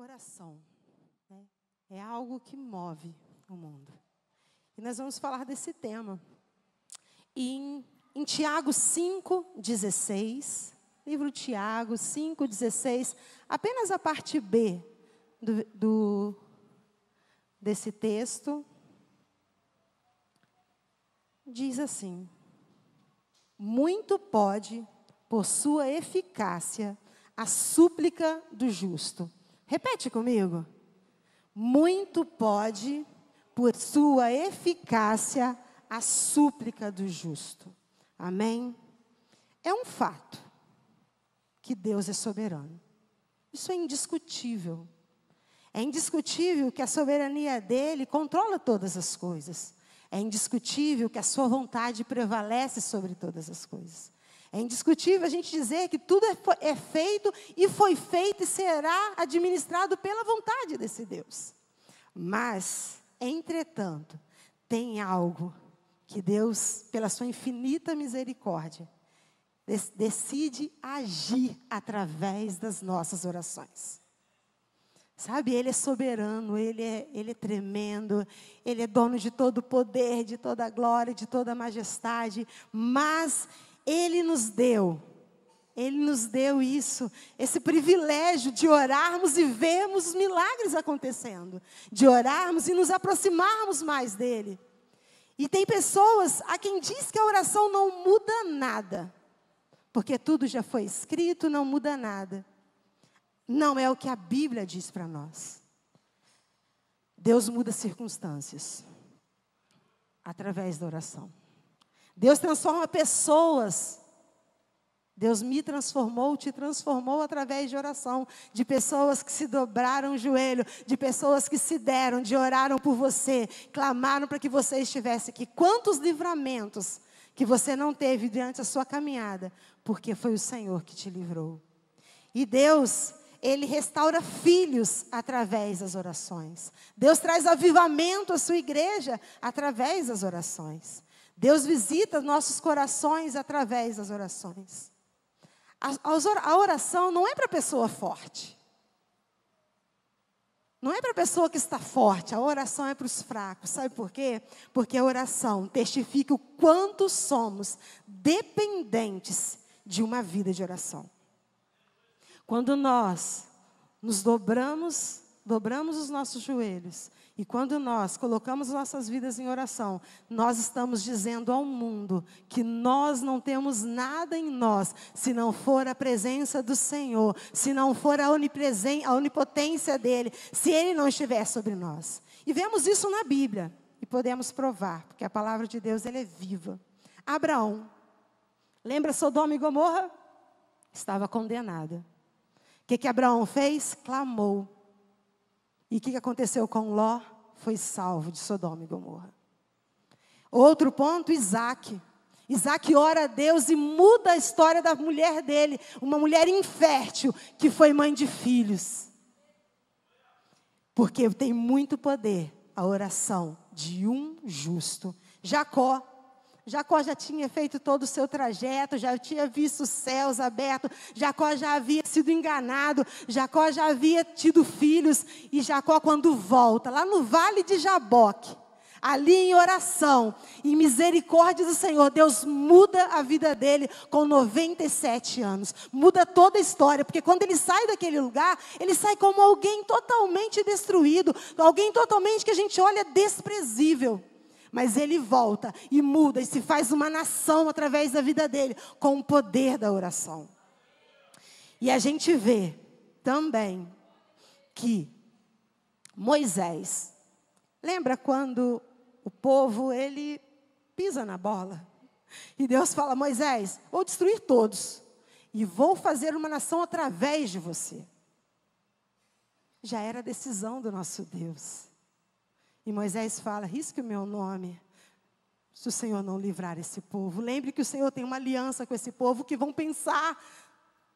Oração, né, é algo que move o mundo. E nós vamos falar desse tema. Em Tiago 5,16, livro de Tiago 5,16, apenas a parte B desse texto, diz assim: muito pode, por sua eficácia, a súplica do justo. Repete comigo. Muito pode, por sua eficácia, a súplica do justo. Amém? É um fato que Deus é soberano. Isso é indiscutível. É indiscutível que a soberania dele controla todas as coisas. É indiscutível que a sua vontade prevalece sobre todas as coisas. É indiscutível a gente dizer que tudo é feito e foi feito e será administrado pela vontade desse Deus. Mas, entretanto, tem algo que Deus, pela sua infinita misericórdia, decide agir através das nossas orações. Sabe, Ele é soberano, Ele é tremendo, Ele é dono de todo o poder, de toda a glória, de toda a majestade, mas Ele nos deu isso, esse privilégio de orarmos e vermos os milagres acontecendo, de orarmos e nos aproximarmos mais dEle. E tem pessoas a quem diz que a oração não muda nada, porque tudo já foi escrito, não muda nada. Não é o que a Bíblia diz para nós. Deus muda circunstâncias através da oração. Deus transforma pessoas. Deus me transformou, te transformou através de oração. De pessoas que se dobraram o joelho, de pessoas que se deram, de oraram por você, clamaram para que você estivesse aqui. Quantos livramentos que você não teve durante a sua caminhada, porque foi o Senhor que te livrou. E Deus, Ele restaura filhos através das orações. Deus traz avivamento à sua igreja através das orações. Deus visita nossos corações através das orações. A oração não é para a pessoa forte. Não é para a pessoa que está forte. A oração é para os fracos. Sabe por quê? Porque a oração testifica o quanto somos dependentes de uma vida de oração. Quando nós nos dobramos os nossos joelhos, e quando nós colocamos nossas vidas em oração, nós estamos dizendo ao mundo que nós não temos nada em nós, se não for a presença do Senhor, se não for a onipotência dEle, se Ele não estiver sobre nós. E vemos isso na Bíblia, e podemos provar, porque a palavra de Deus ela é viva. Abraão, lembra Sodoma e Gomorra? Estava condenada. O que Abraão fez? Clamou. E o que aconteceu com Ló? Foi salvo de Sodoma e Gomorra. Outro ponto, Isaac. Isaac ora a Deus e muda a história da mulher dele. Uma mulher infértil que foi mãe de filhos. Porque tem muito poder a oração de um justo. Jacó já tinha feito todo o seu trajeto, já tinha visto os céus abertos, Jacó já havia sido enganado, Jacó já havia tido filhos, e Jacó quando volta, lá no vale de Jaboque, ali em oração, em misericórdia do Senhor, Deus muda a vida dele com 97 anos, muda toda a história, porque quando ele sai daquele lugar, ele sai como alguém totalmente destruído, alguém totalmente que a gente olha desprezível. Mas ele volta e muda e se faz uma nação através da vida dele, com o poder da oração. E a gente vê também que Moisés, lembra quando o povo, ele pisa na bola? E Deus fala, Moisés, vou destruir todos e vou fazer uma nação através de você. Já era a decisão do nosso Deus. E Moisés fala, risque o meu nome, se o Senhor não livrar esse povo. Lembre que o Senhor tem uma aliança com esse povo, que vão pensar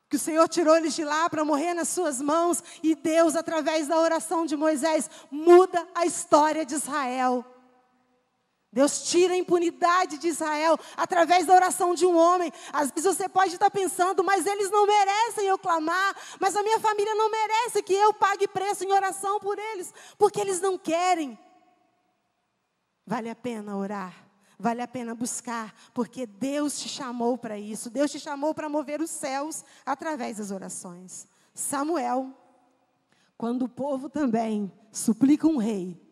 que o Senhor tirou eles de lá para morrer nas suas mãos. E Deus, através da oração de Moisés, muda a história de Israel. Deus tira a impunidade de Israel através da oração de um homem. Às vezes você pode estar pensando, mas eles não merecem eu clamar, mas a minha família não merece que eu pague preço em oração por eles, porque eles não querem. Vale a pena orar, vale a pena buscar, porque Deus te chamou para isso. Deus te chamou para mover os céus através das orações. Samuel, quando o povo também suplica um rei,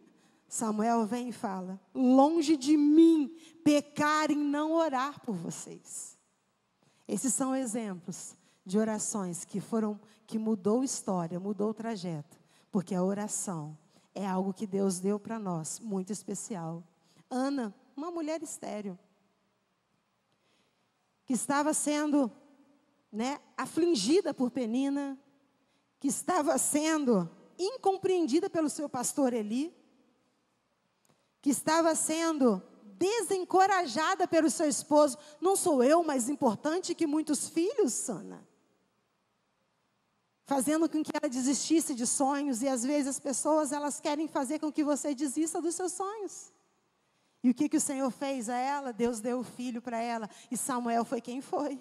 Samuel vem e fala: longe de mim pecar em não orar por vocês. Esses são exemplos de orações que mudou história, mudou o trajeto, porque a oração é algo que Deus deu para nós, muito especial. Ana, uma mulher estéril, que estava sendo, afligida por Penina, que estava sendo incompreendida pelo seu pastor Eli, que estava sendo desencorajada pelo seu esposo. Não sou eu mais importante que muitos filhos, Ana? Fazendo com que ela desistisse de sonhos. E às vezes as pessoas, elas querem fazer com que você desista dos seus sonhos. E o que o Senhor fez a ela? Deus deu o filho para ela. E Samuel foi quem foi.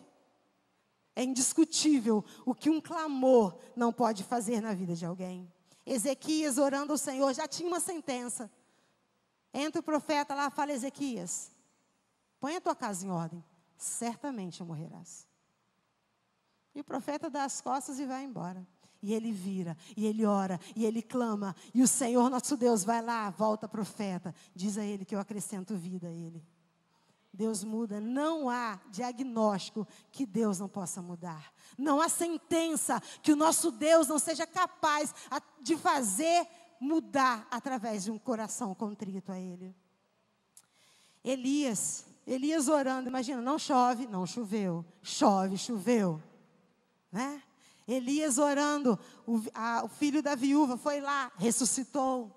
É indiscutível o que um clamor não pode fazer na vida de alguém. Ezequias, orando ao Senhor, já tinha uma sentença. Entra o profeta lá, fala: Ezequias, põe a tua casa em ordem, certamente morrerás. E o profeta dá as costas e vai embora. E ele vira, e ele ora, e ele clama. E o Senhor nosso Deus vai lá, volta profeta, diz a ele que eu acrescento vida a ele. Deus muda, não há diagnóstico que Deus não possa mudar. Não há sentença que o nosso Deus não seja capaz de fazer mudar através de um coração contrito a Ele. Elias orando, imagina, não chove, não choveu, chove, choveu, né? Elias orando, o filho da viúva foi lá, ressuscitou.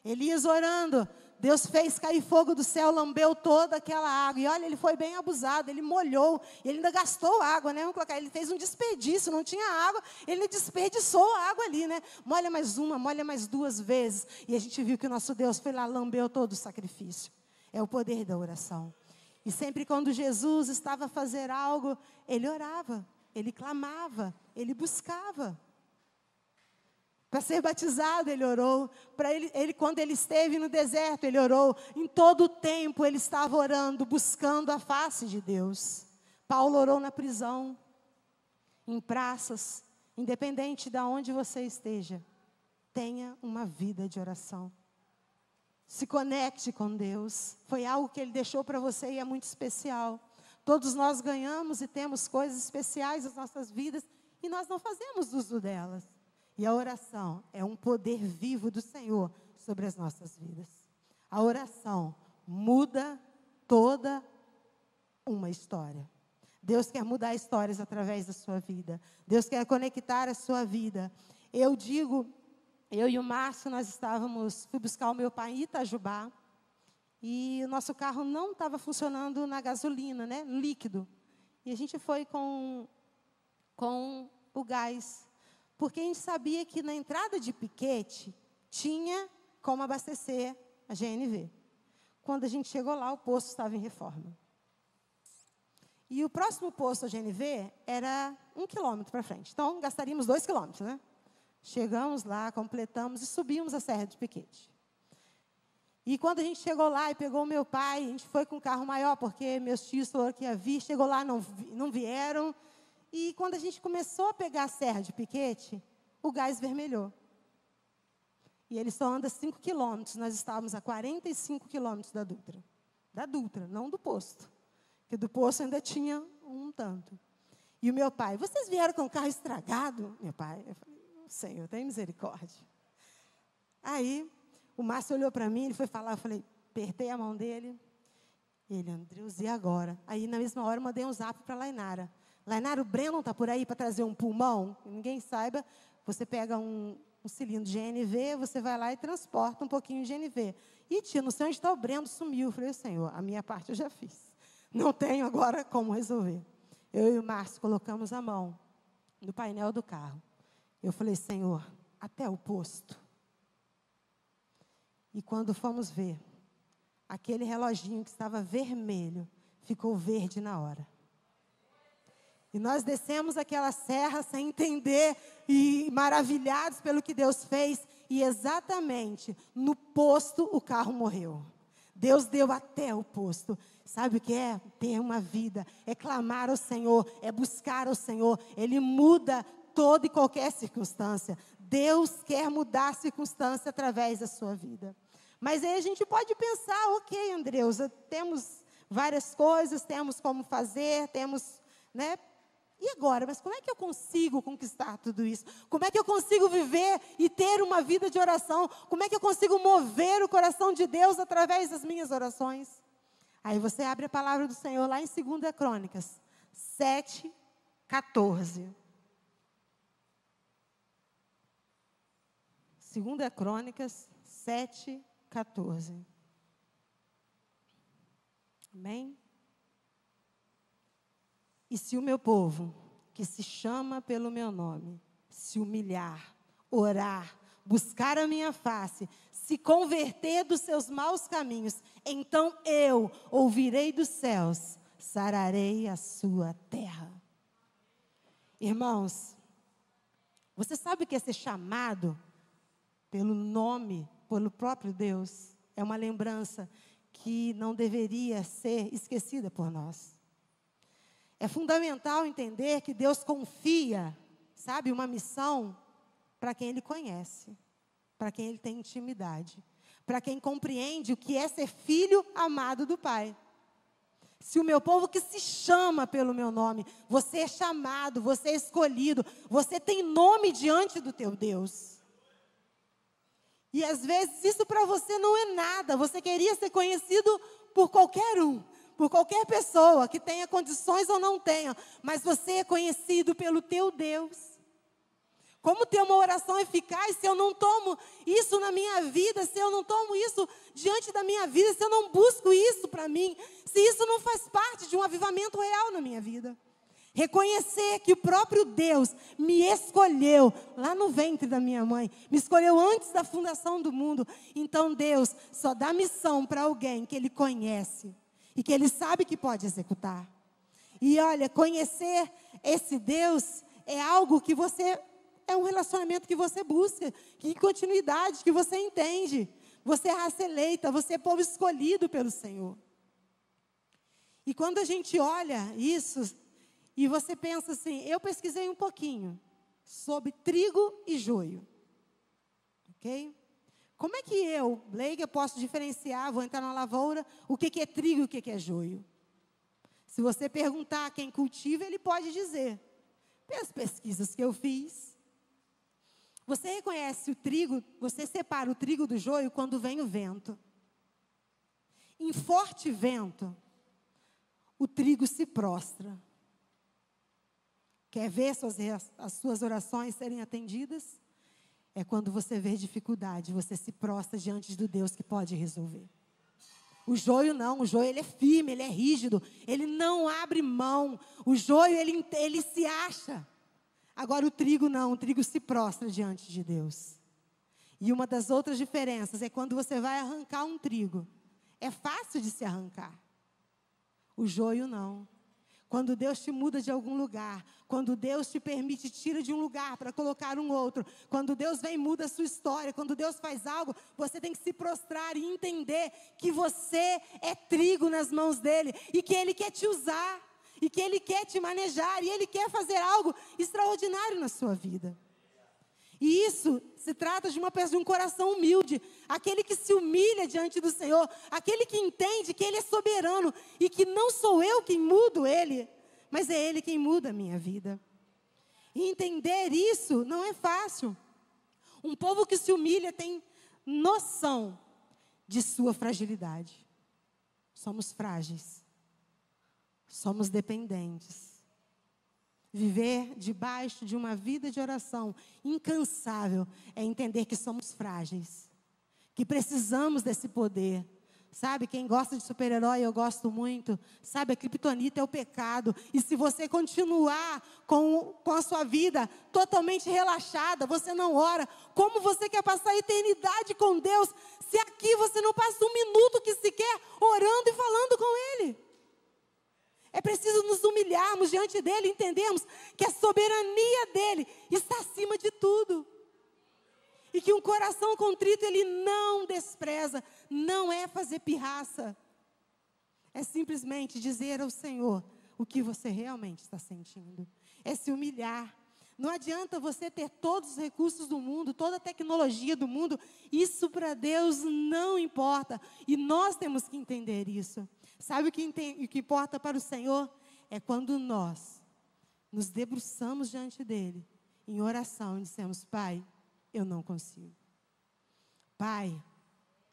Elias orando, Deus fez cair fogo do céu, lambeu toda aquela água. E olha, ele foi bem abusado, ele molhou, e ele ainda gastou água, né? Vamos colocar, ele fez um desperdício, não tinha água, ele desperdiçou a água ali, né? Molha mais uma, molha mais duas vezes. E a gente viu que o nosso Deus foi lá, lambeu todo o sacrifício. É o poder da oração. E sempre quando Jesus estava a fazer algo, ele orava, ele clamava, ele buscava. Para ser batizado, ele orou. Para ele, quando ele esteve no deserto, ele orou. Em todo o tempo, ele estava orando, buscando a face de Deus. Paulo orou na prisão, em praças, independente de onde você esteja. Tenha uma vida de oração. Se conecte com Deus. Foi algo que Ele deixou para você e é muito especial. Todos nós ganhamos e temos coisas especiais nas nossas vidas e nós não fazemos uso delas. E a oração é um poder vivo do Senhor sobre as nossas vidas. A oração muda toda uma história. Deus quer mudar histórias através da sua vida. Deus quer conectar a sua vida. Eu e o Márcio, fui buscar o meu pai em Itajubá. E o nosso carro não estava funcionando na gasolina, né? Líquido. E a gente foi com o gás. Porque a gente sabia que na entrada de Piquete tinha como abastecer a GNV. Quando a gente chegou lá, o posto estava em reforma. E o próximo posto da GNV era 1 quilômetro para frente. Então, gastaríamos 2 quilômetros, né? Chegamos lá, completamos e subimos a Serra de Piquete. E quando a gente chegou lá e pegou o meu pai, a gente foi com um carro maior, porque meus tios falaram que ia vir, chegou lá, não vieram. E quando a gente começou a pegar a Serra de Piquete, o gás vermelhou. E ele só anda 5 quilômetros, nós estávamos a 45 quilômetros da Dutra. Da Dutra, não do posto. Porque do posto ainda tinha um tanto. E o meu pai: vocês vieram com o carro estragado? Meu pai, eu falei: Senhor, tem misericórdia. Aí, o Márcio olhou para mim, ele foi falar, eu falei, apertei a mão dele. Ele: Andreus, e agora? Aí, na mesma hora, eu mandei um zap para a Lainara. Lainara, o Breno está por aí para trazer um pulmão? Que ninguém saiba, você pega um cilindro de GNV, você vai lá e transporta um pouquinho de GNV. E, tia, não sei onde está o Breno, sumiu. Eu falei: Senhor, a minha parte eu já fiz. Não tenho agora como resolver. Eu e o Márcio colocamos a mão no painel do carro. Eu falei: Senhor, até o posto. E quando fomos ver, aquele reloginho que estava vermelho ficou verde na hora. E nós descemos aquela serra sem entender e maravilhados pelo que Deus fez. E exatamente no posto o carro morreu. Deus deu até o posto. Sabe o que é? Ter uma vida, é clamar ao Senhor, é buscar ao Senhor. Ele muda toda e qualquer circunstância. Deus quer mudar a circunstância através da sua vida. Mas aí a gente pode pensar, ok, Andreusa, temos várias coisas, temos como fazer, temos, né? E agora? Mas como é que eu consigo conquistar tudo isso? Como é que eu consigo viver e ter uma vida de oração? Como é que eu consigo mover o coração de Deus através das minhas orações? Aí você abre a palavra do Senhor lá em 2 Crônicas 7:14. 2 Crônicas 7:14. Amém? E se o meu povo, que se chama pelo meu nome, se humilhar, orar, buscar a minha face, se converter dos seus maus caminhos, então eu ouvirei dos céus, sararei a sua terra. Irmãos, você sabe o que é ser chamado pelo nome, pelo próprio Deus? É uma lembrança que não deveria ser esquecida por nós. É fundamental entender que Deus confia, sabe, uma missão para quem Ele conhece, para quem Ele tem intimidade, para quem compreende o que é ser filho amado do Pai. Se o meu povo que se chama pelo meu nome, você é chamado, você é escolhido, você tem nome diante do teu Deus. E às vezes isso para você não é nada, você queria ser conhecido por qualquer um. Por qualquer pessoa que tenha condições ou não tenha, mas você é conhecido pelo teu Deus. Como ter uma oração eficaz se eu não tomo isso na minha vida, se eu não tomo isso diante da minha vida, se eu não busco isso para mim, se isso não faz parte de um avivamento real na minha vida? Reconhecer que o próprio Deus me escolheu lá no ventre da minha mãe, me escolheu antes da fundação do mundo. Então Deus só dá missão para alguém que Ele conhece e que Ele sabe que pode executar. E olha, conhecer esse Deus é algo que você, é um relacionamento que você busca, que continuidade, que você entende. Você é raça eleita, você é povo escolhido pelo Senhor. E quando a gente olha isso, e você pensa assim, eu pesquisei um pouquinho sobre trigo e joio. Ok? Como é que eu, leiga, posso diferenciar, vou entrar na lavoura, o que é trigo e o que é joio? Se você perguntar a quem cultiva, ele pode dizer. Pelas pesquisas que eu fiz, você reconhece o trigo, você separa o trigo do joio quando vem o vento. Em forte vento, o trigo se prostra. Quer ver as suas orações serem atendidas? É quando você vê dificuldade, você se prostra diante do Deus que pode resolver. O joio não, o joio ele é firme, ele é rígido, ele não abre mão. O joio ele se acha. Agora o trigo não, o trigo se prostra diante de Deus. E uma das outras diferenças é quando você vai arrancar um trigo. É fácil de se arrancar. O joio não. Quando Deus te muda de algum lugar, quando Deus te permite, tira de um lugar para colocar um outro, quando Deus vem e muda a sua história, quando Deus faz algo, você tem que se prostrar e entender que você é trigo nas mãos dEle e que Ele quer te usar, e que Ele quer te manejar, e Ele quer fazer algo extraordinário na sua vida. E isso se trata de um coração humilde, aquele que se humilha diante do Senhor, aquele que entende que Ele é soberano e que não sou eu quem mudo Ele, mas é Ele quem muda a minha vida. E entender isso não é fácil. Um povo que se humilha tem noção de sua fragilidade. Somos frágeis, somos dependentes. Viver debaixo de uma vida de oração incansável é entender que somos frágeis, que precisamos desse poder. Sabe, quem gosta de super-herói, eu gosto muito. Sabe, a criptonita é o pecado. E se você continuar com a sua vida totalmente relaxada, você não ora, como você quer passar a eternidade com Deus, se aqui você não passa um minuto que sequer orando e falando com Ele? É preciso nos humilharmos diante dEle, entendermos que a soberania dEle está acima de tudo. E que um coração contrito Ele não despreza, não é fazer pirraça. É simplesmente dizer ao Senhor o que você realmente está sentindo. É se humilhar. Não adianta você ter todos os recursos do mundo, toda a tecnologia do mundo. Isso para Deus não importa. E nós temos que entender isso. Sabe o que importa para o Senhor? É quando nós nos debruçamos diante dEle, em oração, e dissemos: Pai, eu não consigo. Pai,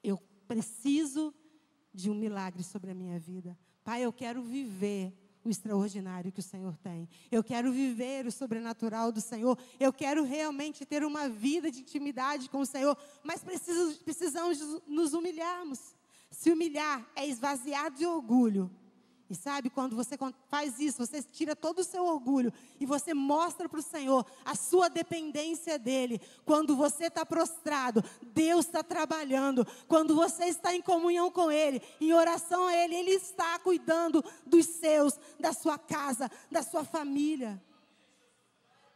eu preciso de um milagre sobre a minha vida. Pai, eu quero viver o extraordinário que o Senhor tem. Eu quero viver o sobrenatural do Senhor. Eu quero realmente ter uma vida de intimidade com o Senhor. Mas precisamos nos humilharmos. Se humilhar é esvaziar de orgulho. E sabe, quando você faz isso, você tira todo o seu orgulho e você mostra para o Senhor a sua dependência dEle. Quando você está prostrado, Deus está trabalhando. Quando você está em comunhão com Ele, em oração a Ele, Ele está cuidando dos seus, da sua casa, da sua família.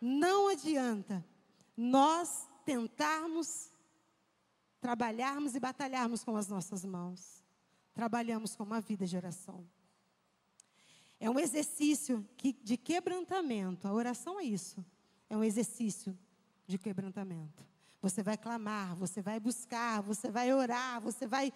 Não adianta nós tentarmos, trabalharmos e batalharmos com as nossas mãos. Trabalhamos com uma vida de oração. É um exercício de quebrantamento. A oração é isso. É um exercício de quebrantamento. Você vai clamar, você vai buscar, você vai orar, você vai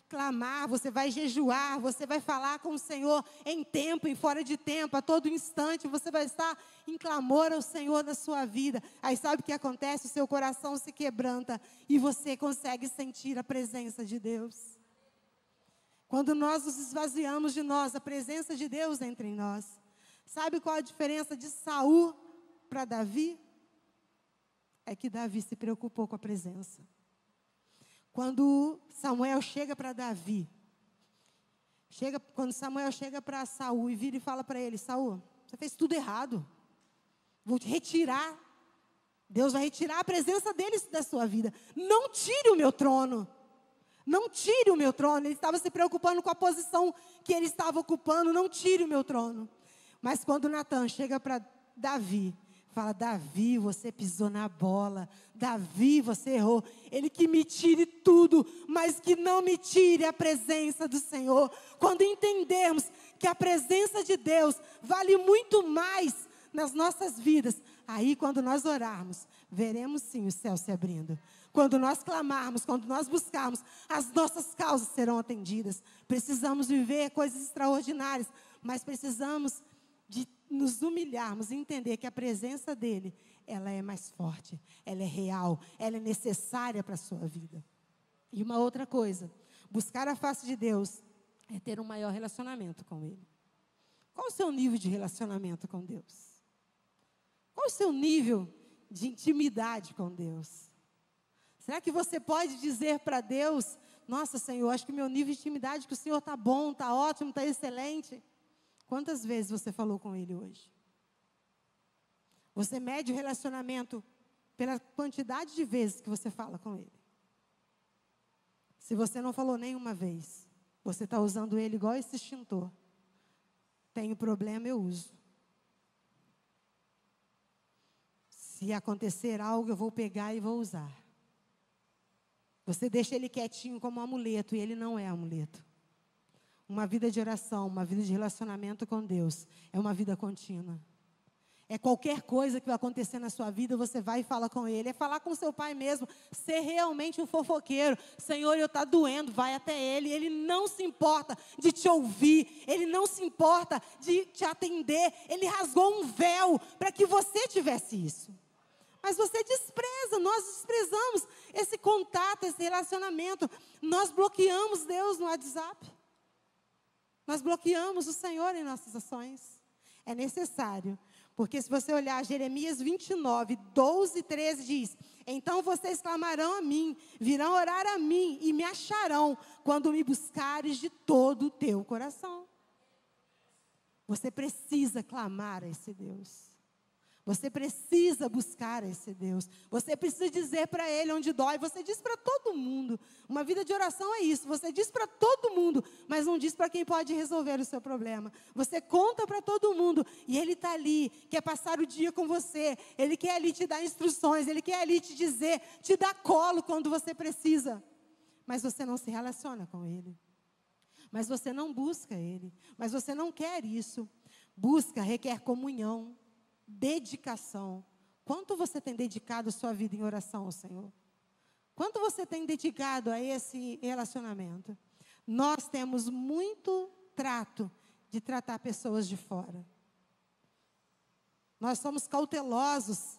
clamar, você vai jejuar, você vai falar com o Senhor em tempo, em fora de tempo, a todo instante. Você vai estar em clamor ao Senhor na sua vida. Aí sabe o que acontece? O seu coração se quebranta e você consegue sentir a presença de Deus. Quando nós nos esvaziamos de nós, a presença de Deus entra em nós. Sabe qual a diferença de Saul para Davi? É que Davi se preocupou com a presença. Quando Samuel chega para Davi, quando Samuel chega para Saul e vira e fala para ele: Saul, você fez tudo errado. Vou te retirar. Deus vai retirar a presença dele da sua vida. Não tire o meu trono. Não tire o meu trono. Ele estava se preocupando com a posição que ele estava ocupando. Não tire o meu trono. Mas quando Natan chega para Davi, fala: Davi, você pisou na bola. Davi, você errou. Ele que me tire tudo, mas que não me tire a presença do Senhor. Quando entendermos que a presença de Deus vale muito mais nas nossas vidas, aí quando nós orarmos, veremos sim o céu se abrindo. Quando nós clamarmos, quando nós buscarmos, as nossas causas serão atendidas. Precisamos viver coisas extraordinárias, mas precisamos de nos humilharmos e entender que a presença dEle, ela é mais forte, ela é real, ela é necessária para a sua vida. E uma outra coisa, buscar a face de Deus é ter um maior relacionamento com Ele. Qual o seu nível de relacionamento com Deus? Qual o seu nível de intimidade com Deus? Será que você pode dizer para Deus: nossa, Senhor, acho que meu nível de intimidade com o Senhor está bom, está ótimo, está excelente? Quantas vezes você falou com Ele hoje? Você mede o relacionamento pela quantidade de vezes que você fala com Ele. Se você não falou nenhuma vez, você está usando Ele igual esse extintor. Tenho problema, eu uso. Se acontecer algo, eu vou pegar e vou usar. Você deixa Ele quietinho como um amuleto, e Ele não é amuleto. Uma vida de oração, uma vida de relacionamento com Deus, é uma vida contínua. É qualquer coisa que vai acontecer na sua vida, você vai e fala com Ele. É falar com seu pai mesmo, ser realmente um fofoqueiro. Senhor, eu estou doendo, vai até Ele. Ele não se importa de te ouvir, Ele não se importa de te atender. Ele rasgou um véu para que você tivesse isso. Mas você despreza, nós desprezamos esse contato, esse relacionamento. Nós bloqueamos Deus no WhatsApp. Nós bloqueamos o Senhor em nossas ações. É necessário, Porque se você olhar Jeremias 29, 12 e 13 diz: então vocês clamarão a mim, virão orar a mim e me acharão quando me buscares de todo o teu coração. Você precisa clamar a esse Deus. Você precisa buscar esse Deus. Você precisa dizer para Ele onde dói. Você diz para todo mundo. Uma vida de oração é isso. Você diz para todo mundo, mas não diz para quem pode resolver o seu problema. Você conta para todo mundo e Ele está ali, quer passar o dia com você. Ele quer ali te dar instruções. Ele quer ali te dizer, te dar colo quando você precisa. Mas você não se relaciona com Ele. Mas você não busca Ele. Mas você não quer isso. Busca requer comunhão. Dedicação. Quanto você tem dedicado a sua vida em oração ao Senhor? Quanto você tem dedicado a esse relacionamento? Nós temos muito trato de tratar pessoas de fora. Nós somos cautelosos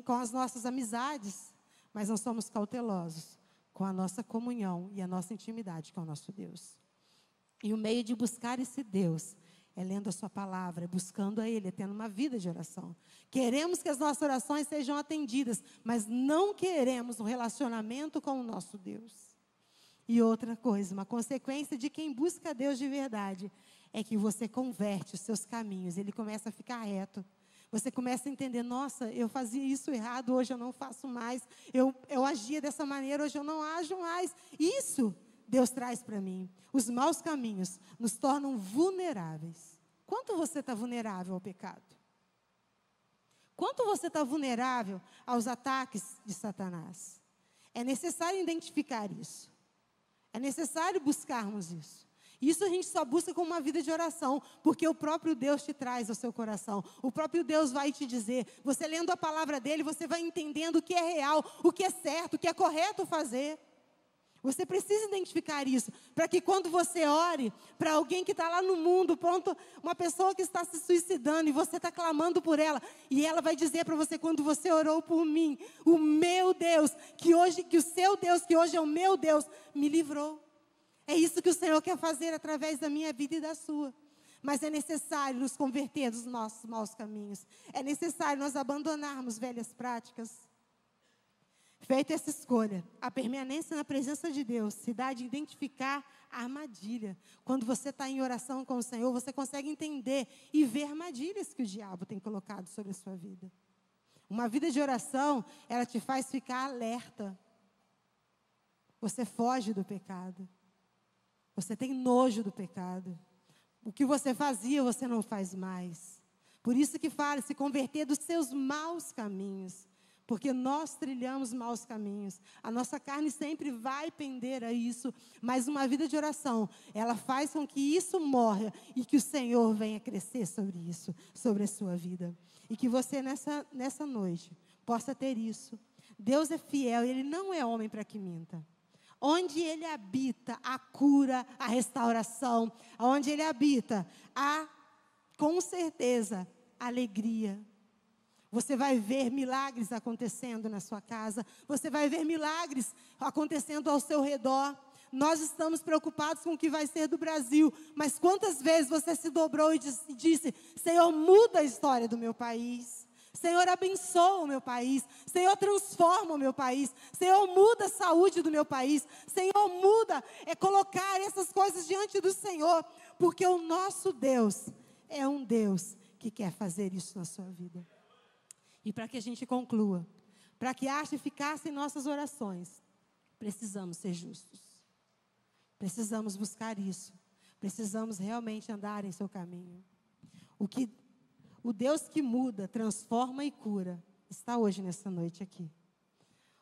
com as nossas amizades, mas não somos cautelosos com a nossa comunhão e a nossa intimidade com o nosso Deus. E o meio de buscar esse Deus é lendo a sua palavra, é buscando a Ele, é tendo uma vida de oração. Queremos que as nossas orações sejam atendidas, mas não queremos um relacionamento com o nosso Deus. E outra coisa, uma consequência de quem busca a Deus de verdade, é que você converte os seus caminhos, Ele começa a ficar reto. Você começa a entender, nossa, eu fazia isso errado, hoje eu não faço mais. Eu agia dessa maneira, hoje eu não ajo mais. Isso Deus traz para mim. Os maus caminhos nos tornam vulneráveis. Quanto você está vulnerável ao pecado? Quanto você está vulnerável aos ataques de Satanás? É necessário identificar isso. É necessário buscarmos isso. Isso a gente só busca com uma vida de oração, porque o próprio Deus te traz ao seu coração. O próprio Deus vai te dizer. Você lendo a palavra dele, você vai entendendo o que é real, o que é certo, o que é correto fazer. Você precisa identificar isso, para que quando você ore para alguém que está lá no mundo, pronto, uma pessoa que está se suicidando e você está clamando por ela, e ela vai dizer para você, quando você orou por mim, o meu Deus, que o seu Deus, que hoje é o meu Deus, me livrou. É isso que o Senhor quer fazer através da minha vida e da sua. Mas é necessário nos converter dos nossos maus caminhos. É necessário nós abandonarmos velhas práticas. Feita essa escolha, a permanência na presença de Deus se dá de identificar a armadilha. Quando você está em oração com o Senhor, você consegue entender e ver armadilhas que o diabo tem colocado sobre a sua vida. Uma vida de oração, ela te faz ficar alerta. Você foge do pecado. Você tem nojo do pecado. O que você fazia, você não faz mais. Por isso que fala, se converter dos seus maus caminhos. Porque nós trilhamos maus caminhos. A nossa carne sempre vai pender a isso. Mas uma vida de oração, ela faz com que isso morra e que o Senhor venha crescer sobre isso, sobre a sua vida. E que você nessa noite possa ter isso. Deus é fiel e Ele não é homem para que minta. Onde Ele habita, a cura, a restauração. Onde Ele habita, há, com certeza, alegria. Você vai ver milagres acontecendo na sua casa. Você vai ver milagres acontecendo ao seu redor. Nós estamos preocupados com o que vai ser do Brasil. Mas quantas vezes você se dobrou e disse, Senhor, muda a história do meu país. Senhor, abençoa o meu país. Senhor, transforma o meu país. Senhor, muda a saúde do meu país. Senhor, muda. É colocar essas coisas diante do Senhor. Porque o nosso Deus é um Deus que quer fazer isso na sua vida. E para que a gente conclua, para que haja eficácia em nossas orações, precisamos ser justos. Precisamos buscar isso. Precisamos realmente andar em seu caminho. O Deus que muda, transforma e cura, está hoje nessa noite aqui.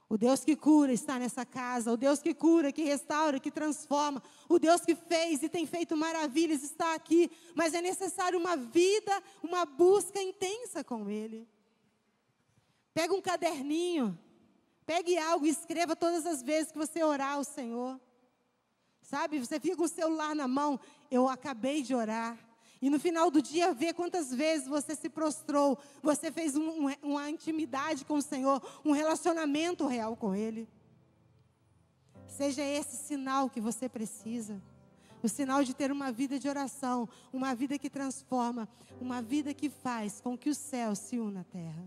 O Deus que cura está nessa casa. O Deus que cura, que restaura, que transforma. O Deus que fez e tem feito maravilhas está aqui. Mas é necessário uma vida, uma busca intensa com Ele. Pega um caderninho, pegue algo e escreva todas as vezes que você orar ao Senhor. Sabe, você fica com o celular na mão, eu acabei de orar. E no final do dia, vê quantas vezes você se prostrou, você fez uma intimidade com o Senhor, um relacionamento real com Ele. Seja esse sinal que você precisa. O sinal de ter uma vida de oração, uma vida que transforma, uma vida que faz com que o céu se una à terra.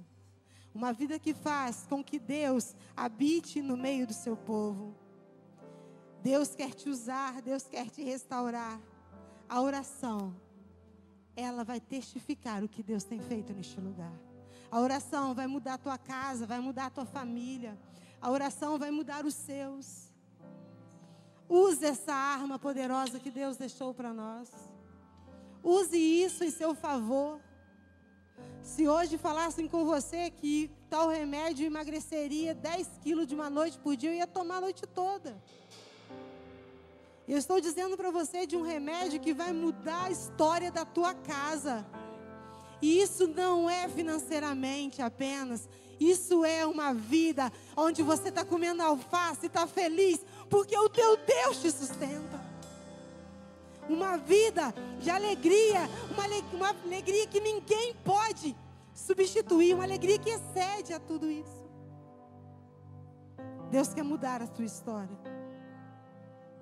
Uma vida que faz com que Deus habite no meio do seu povo. Deus quer te usar, Deus quer te restaurar. A oração, ela vai testificar o que Deus tem feito neste lugar. A oração vai mudar a tua casa, vai mudar a tua família. A oração vai mudar os seus. Use essa arma poderosa que Deus deixou para nós. Use isso em seu favor. Se hoje falassem com você que tal remédio emagreceria 10 quilos de uma noite por dia, eu ia tomar a noite toda. Eu estou dizendo para você de um remédio que vai mudar a história da tua casa. E isso não é financeiramente apenas. Isso é uma vida onde você está comendo alface e está feliz, porque o teu Deus te sustenta. Uma vida de alegria, uma alegria que ninguém pode substituir, uma alegria que excede a tudo isso. Deus quer mudar a sua história.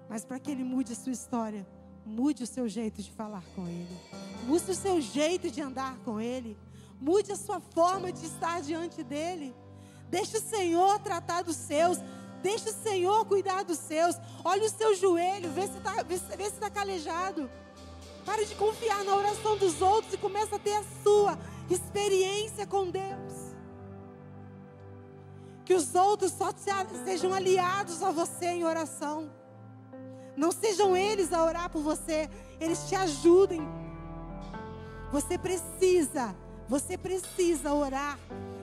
Mas para que Ele mude a sua história, mude o seu jeito de falar com Ele. Mude o seu jeito de andar com Ele. Mude a sua forma de estar diante dEle. Deixe o Senhor tratar dos seus. Deixe o Senhor cuidar dos seus. Olhe o seu joelho, vê se está calejado. Pare de confiar na oração dos outros e comece a ter a sua experiência com Deus. Que os outros só sejam aliados a você em oração. Não sejam eles a orar por você, eles te ajudem. Você precisa orar.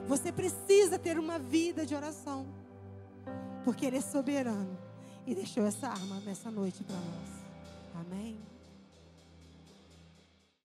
Você precisa ter uma vida de oração. Porque Ele é soberano e deixou essa arma nessa noite para nós. Amém?